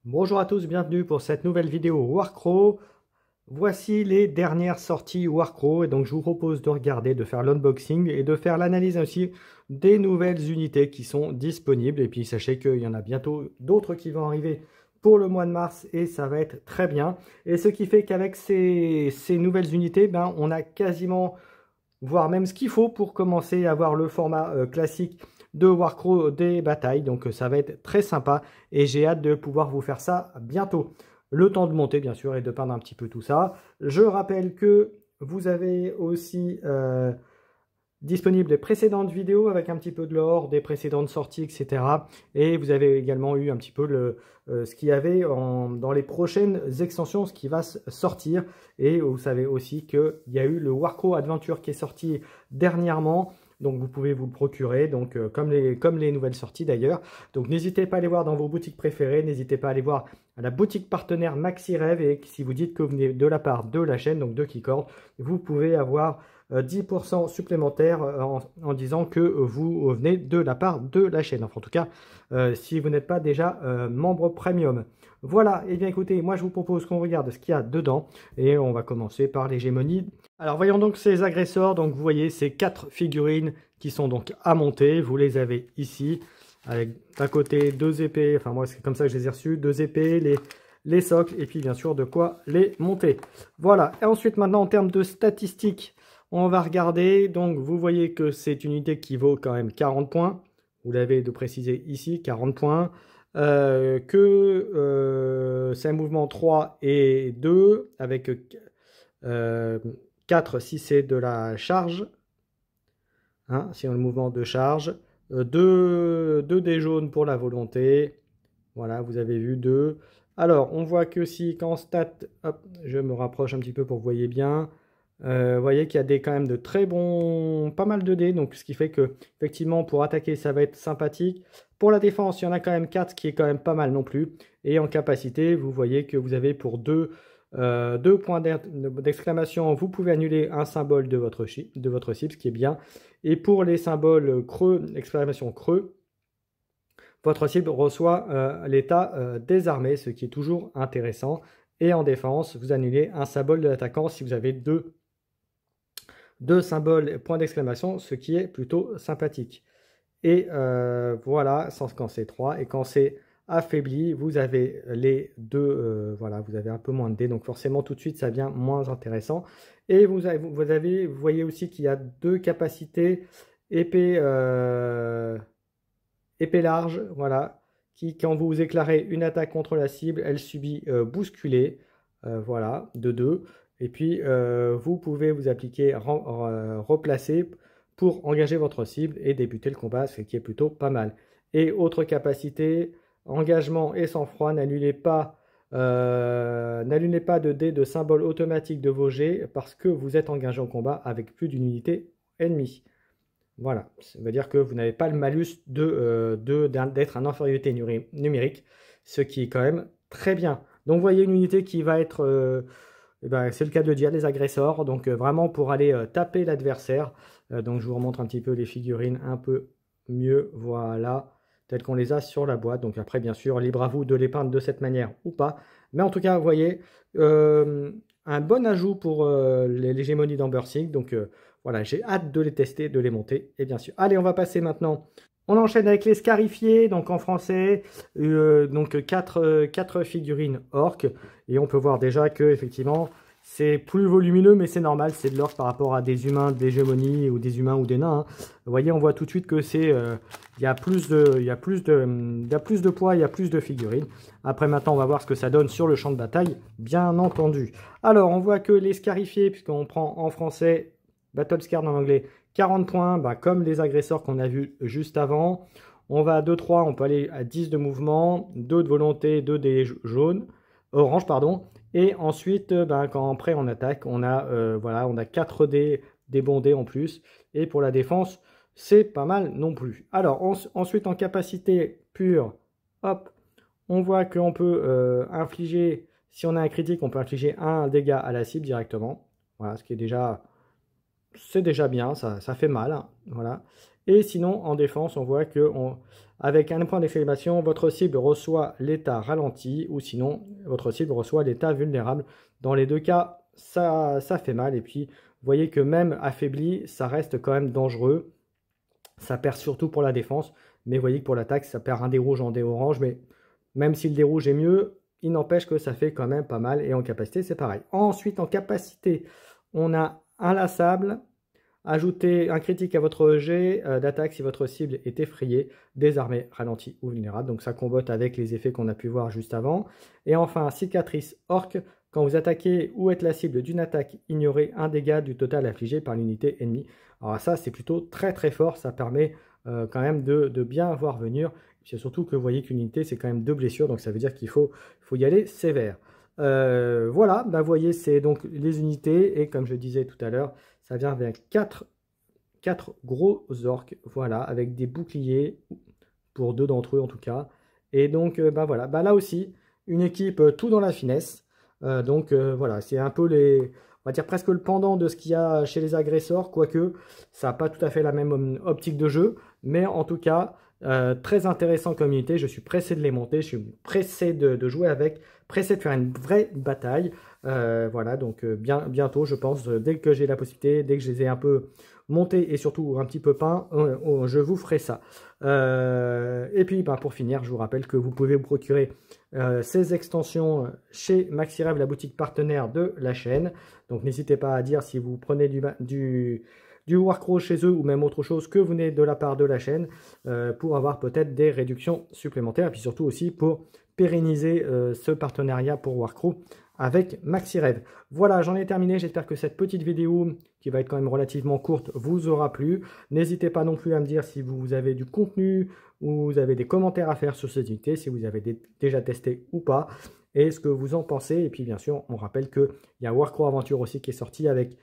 Bonjour à tous, bienvenue pour cette nouvelle vidéo Warcraft. Voici les dernières sorties Warcraft et donc je vous propose de regarder, de faire l'unboxing et de faire l'analyse aussi des nouvelles unités qui sont disponibles. Et puis sachez qu'il y en a bientôt d'autres qui vont arriver pour le mois de mars et ça va être très bien. Et ce qui fait qu'avec ces nouvelles unités, on a quasiment, voire même ce qu'il faut pour commencer à avoir le format classique de Warcraft des batailles. Donc ça va être très sympa et j'ai hâte de pouvoir vous faire ça bientôt. Le temps de monter bien sûr et de peindre un petit peu tout ça. Je rappelle que vous avez aussi disponible les précédentes vidéos avec un petit peu de lore, des précédentes sorties, etc. Et vous avez également eu un petit peu ce qu'il y avait dans les prochaines extensions, ce qui va sortir. Et vous savez aussi qu'il y a eu le Warcraft Adventure qui est sorti dernièrement. Donc vous pouvez vous le procurer, donc, comme les nouvelles sorties d'ailleurs. Donc n'hésitez pas à aller voir dans vos boutiques préférées, n'hésitez pas à aller voir à la boutique partenaire MaxiRêve. Et si vous dites que vous venez de la part de la chaîne, donc de Keycord, vous pouvez avoir 10% supplémentaire en disant que vous venez de la part de la chaîne. Enfin, en tout cas, si vous n'êtes pas déjà membre premium. Voilà, et bien écoutez, moi je vous propose qu'on regarde ce qu'il y a dedans. Et on va commencer par l'hégémonie. Alors voyons donc ces agresseurs. Donc vous voyez ces 4 figurines qui sont donc à monter. Vous les avez ici, avec d'un côté 2 épées. Enfin moi c'est comme ça que je les ai reçus. 2 épées, les socles, et puis bien sûr de quoi les monter. Voilà, et ensuite maintenant en termes de statistiques, on va regarder. Donc vous voyez que c'est une unité qui vaut quand même 40 points. Vous l'avez de préciser ici, 40 points. C'est un mouvement 3 et 2 avec 4 si c'est de la charge. Hein, si on a le mouvement de charge. 2 dés jaunes pour la volonté. Voilà, vous avez vu 2. Alors, on voit que si, quand stat, hop, je me rapproche un petit peu pour que vous voyez bien. Vous voyez qu'il y a quand même de très bons, pas mal de dés, donc ce qui fait que, effectivement, pour attaquer, ça va être sympathique. Pour la défense, il y en a quand même 4, ce qui est quand même pas mal non plus. Et en capacité, vous voyez que vous avez pour 2 points d'exclamation, vous pouvez annuler un symbole de votre cible, ce qui est bien. Et pour les symboles creux, exclamation creux, votre cible reçoit l'état désarmé, ce qui est toujours intéressant. Et en défense, vous annulez un symbole de l'attaquant si vous avez deux symboles point d'exclamation, ce qui est plutôt sympathique. Et voilà, quand c'est 3. Et quand c'est affaibli, vous avez les deux, voilà, vous avez un peu moins de dés. Donc forcément, tout de suite, ça devient moins intéressant. Et vous voyez aussi qu'il y a 2 capacités épée... épée large, voilà, qui quand vous éclairez une attaque contre la cible, elle subit bousculer, voilà, de 2. Et puis vous pouvez vous appliquer replacer pour engager votre cible et débuter le combat, ce qui est plutôt pas mal. Et autre capacité, engagement et sang-froid, n'annulez pas de dés de symbole automatique de vos jets parce que vous êtes engagé en combat avec plus d'une unité ennemie. Voilà, ça veut dire que vous n'avez pas le malus d'être en infériorité numérique, ce qui est quand même très bien. Donc vous voyez une unité qui va être, c'est le cas de le dire, les agresseurs, donc vraiment pour aller taper l'adversaire. Donc je vous remontre un petit peu les figurines un peu mieux, voilà, telles qu'on les a sur la boîte. Donc après, bien sûr, libre à vous de les peindre de cette manière ou pas. Mais en tout cas, vous voyez, un bon ajout pour l'hégémonie d'Ambersig. Donc voilà, j'ai hâte de les tester, de les monter, et bien sûr. Allez, on va passer maintenant. On enchaîne avec les scarifiés, donc en français, donc 4 figurines orques. Et on peut voir déjà que effectivement, c'est plus volumineux, mais c'est normal, c'est de l'orque par rapport à des humains d'hégémonie ou des humains ou des nains. Hein. Vous voyez, on voit tout de suite que c'est, il y a plus de poids, il y a plus de figurines. Après, maintenant, on va voir ce que ça donne sur le champ de bataille, bien entendu. Alors, on voit que les scarifiés, puisqu'on prend en français Battlescarred en anglais, 40 points, comme les agresseurs qu'on a vus juste avant. On va à 2-3, on peut aller à 10 de mouvement, 2 de volonté, 2 des jaunes, orange, pardon. Et ensuite, quand après on attaque, on a, voilà, on a 4 dés, des bons dés en plus. Et pour la défense, c'est pas mal non plus. Alors, ensuite, en capacité pure, hop, on voit qu'on peut infliger, si on a un critique, on peut infliger un dégât à la cible directement. Voilà, ce qui est déjà... C'est déjà bien, ça fait mal, hein, voilà. Et sinon, en défense, on voit que avec un point d'exclamation, votre cible reçoit l'état ralenti, ou sinon, votre cible reçoit l'état vulnérable. Dans les deux cas, ça fait mal. Et puis, vous voyez que même affaibli, ça reste quand même dangereux. Ça perd surtout pour la défense. Mais vous voyez que pour l'attaque, ça perd un dé rouge en dé orange. Mais même si le dé rouge est mieux, il n'empêche que ça fait quand même pas mal. Et en capacité, c'est pareil. Ensuite, en capacité, on a inlassable. Ajoutez un critique à votre jet d'attaque si votre cible est effrayée, désarmée, ralentie ou vulnérable. Donc ça combote avec les effets qu'on a pu voir juste avant. Et enfin, cicatrice orque. Quand vous attaquez ou êtes la cible d'une attaque, ignorez un dégât du total affligé par l'unité ennemie. Alors ça, c'est plutôt très très fort. Ça permet quand même de bien voir venir. C'est surtout que vous voyez qu'une unité, c'est quand même 2 blessures. Donc ça veut dire qu'il faut y aller sévère. Voilà, bah, vous voyez, c'est donc les unités. Et comme je disais tout à l'heure, ça vient avec 4 gros orques, voilà, avec des boucliers, pour 2 d'entre eux en tout cas. Et donc, bah voilà, bah là aussi, une équipe tout dans la finesse. Voilà, c'est un peu on va dire presque le pendant de ce qu'il y a chez les agresseurs, quoique ça n'a pas tout à fait la même optique de jeu. Mais en tout cas, très intéressant comme unité. Je suis pressé de les monter, je suis pressé de jouer avec, pressé de faire une vraie bataille. Voilà, donc bientôt, je pense, dès que j'ai la possibilité, dès que je les ai un peu montés et surtout un petit peu peints, je vous ferai ça. Et puis, bah, pour finir, je vous rappelle que vous pouvez vous procurer ces extensions chez Maxirev, la boutique partenaire de la chaîne. Donc, n'hésitez pas à dire si vous prenez du Warcraft chez eux ou même autre chose que vous venez de la part de la chaîne pour avoir peut-être des réductions supplémentaires et puis surtout aussi pour pérenniser ce partenariat pour Warcraft avec Maxirev. Voilà, j'en ai terminé. J'espère que cette petite vidéo, qui va être quand même relativement courte, vous aura plu. N'hésitez pas non plus à me dire si vous avez du contenu ou vous avez des commentaires à faire sur cette unité, si vous avez déjà testé ou pas, et ce que vous en pensez. Et puis bien sûr, on rappelle qu'il y a Warcraft Aventure aussi qui est sorti avec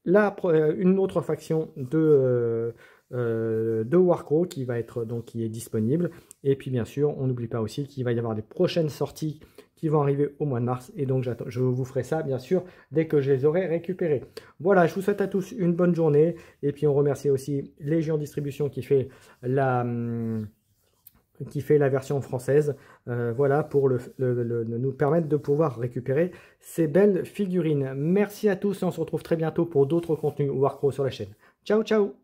une autre faction de Warcraft qui va être qui est disponible. Et puis bien sûr, on n'oublie pas aussi qu'il va y avoir des prochaines sorties qui vont arriver au mois de mars. Et donc je vous ferai ça bien sûr dès que je les aurai récupérés. Voilà, je vous souhaite à tous une bonne journée. Et puis on remercie aussi Légion Distribution qui fait la version française, voilà, pour nous permettre de pouvoir récupérer ces belles figurines. Merci à tous et on se retrouve très bientôt pour d'autres contenus Warcraft sur la chaîne. Ciao, ciao!